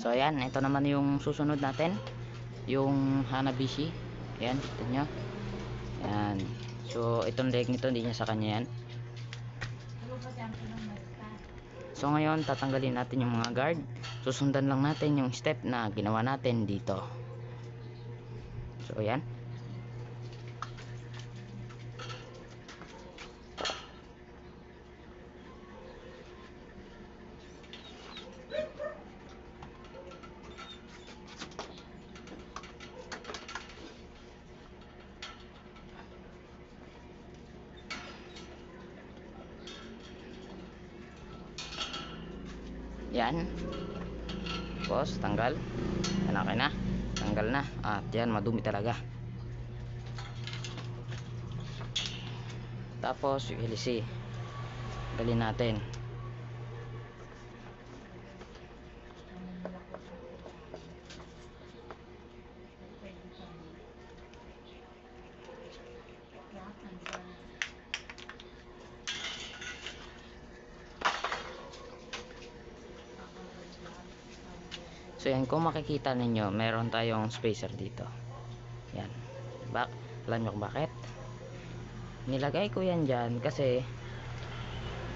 So ayan, ito naman yung susunod natin, yung Hanabishi. Ayan, ito nyo. Ayan. So itong leg nito, hindi niya sa kanya yan. So ngayon, tatanggalin natin yung mga guard. Susundan lang natin yung step na ginawa natin dito. So ayan. Yan. Tapos tanggal. Yan, okay na. Tanggal na. At yan, madumi talaga. Tapos yung LC, tanggalin natin. So yan, kung makikita ninyo, meron tayong spacer dito. Yan. Alam nyo kung bakit? Nilagay ko yan dyan kasi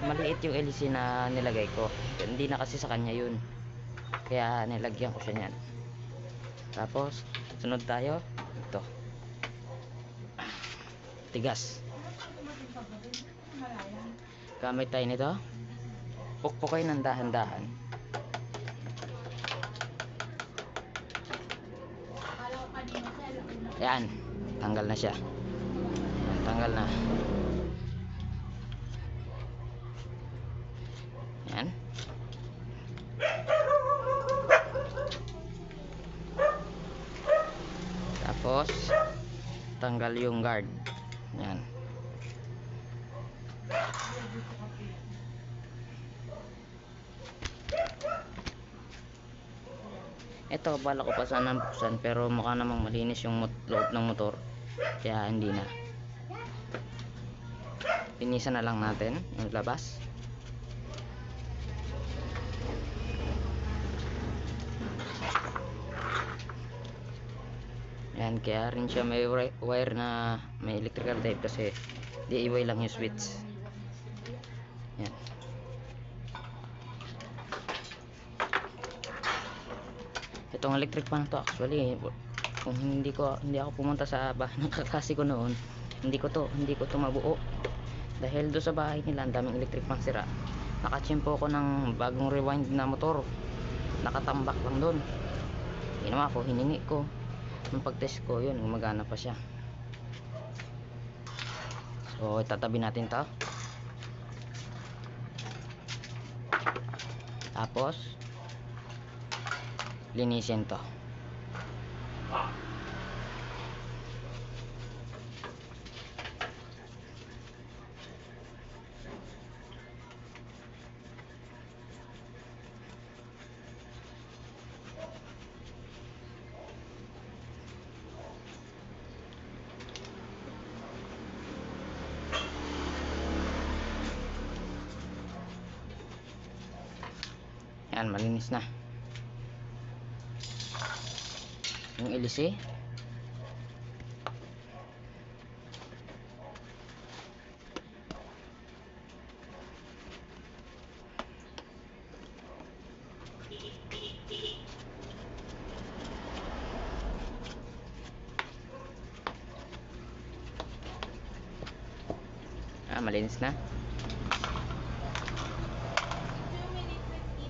maliit yung LC na nilagay ko. Hindi na kasi sa kanya yun. Kaya nilagyan ko siya yan. Tapos, sunod tayo. Ito. Tigas. Gamit tayo nito. Pukpukin ng dahan-dahan. Yan, tanggal na siya. Tanggal na. Yan. Tapos tanggal yung guard. Yan. Ito, bala ko pa sana buksan, pero mukha namang malinis yung loob ng motor, kaya hindi na. Linisan na lang natin yung labas. Yan, kaya rin siya may wire na may electrical type kasi DIY lang yung switch. Yan. Itong electric fan to, actually, kung hindi ako pumunta sa bahay ng kakasi ko noon, hindi ko to mabuo. Dahil do sa bahay nila, ang daming electric fan sira. Nakachimpo ko ng bagong rewind na motor. Nakatambak lang doon. Ginawa ko, hiningi ko. Nung pag-test ko, yun, gumagana pa siya. So, itatabi natin to. Tapos linisin to. Yan, malinis na yung LC. Malinis na.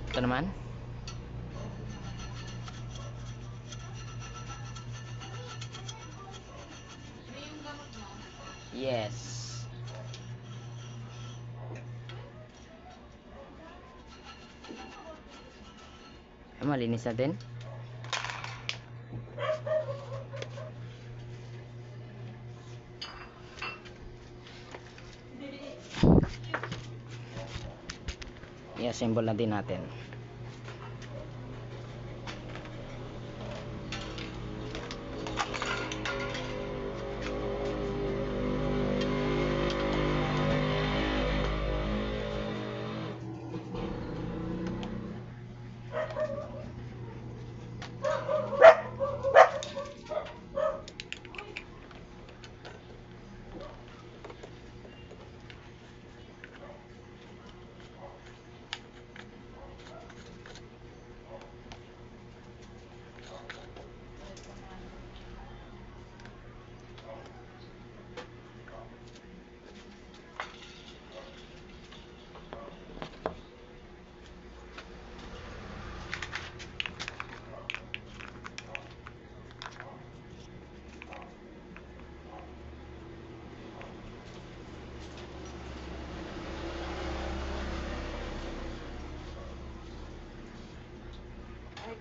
Ito naman, yes. Malinis na din. I-assemble na din natin.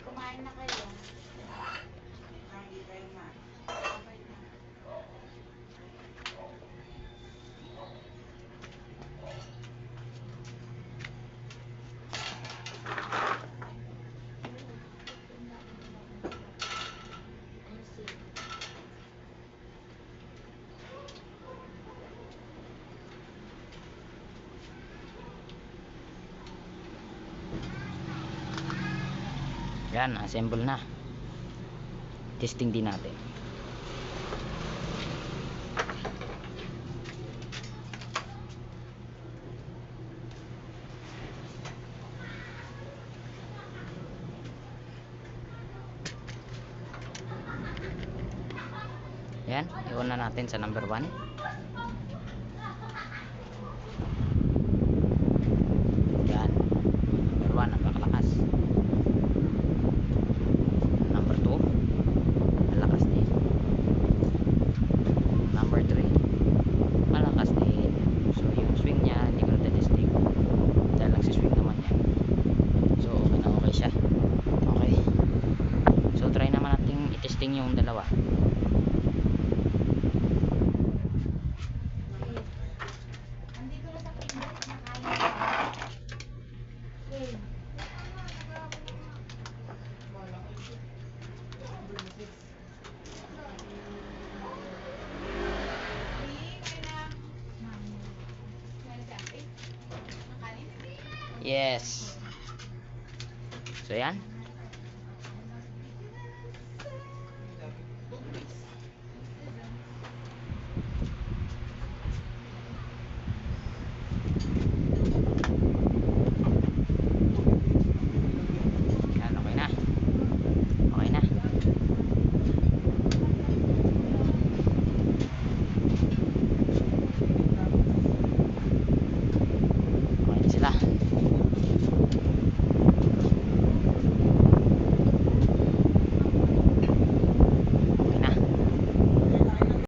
Kumain na kayo. Yan, assemble na. Testing din natin. Yan, iwan na natin sa number 1. Yan, number 1 napakalakas. Number 2 malakas din. Number 3 malakas din. So yung swing niya hindi ko na testing dahil nagsiswing naman yan. So okay na, okay siya. Okay, so try naman natin i-testing yung dalawa. Andito na sa pinag nakain. Wait. Yes. So yan.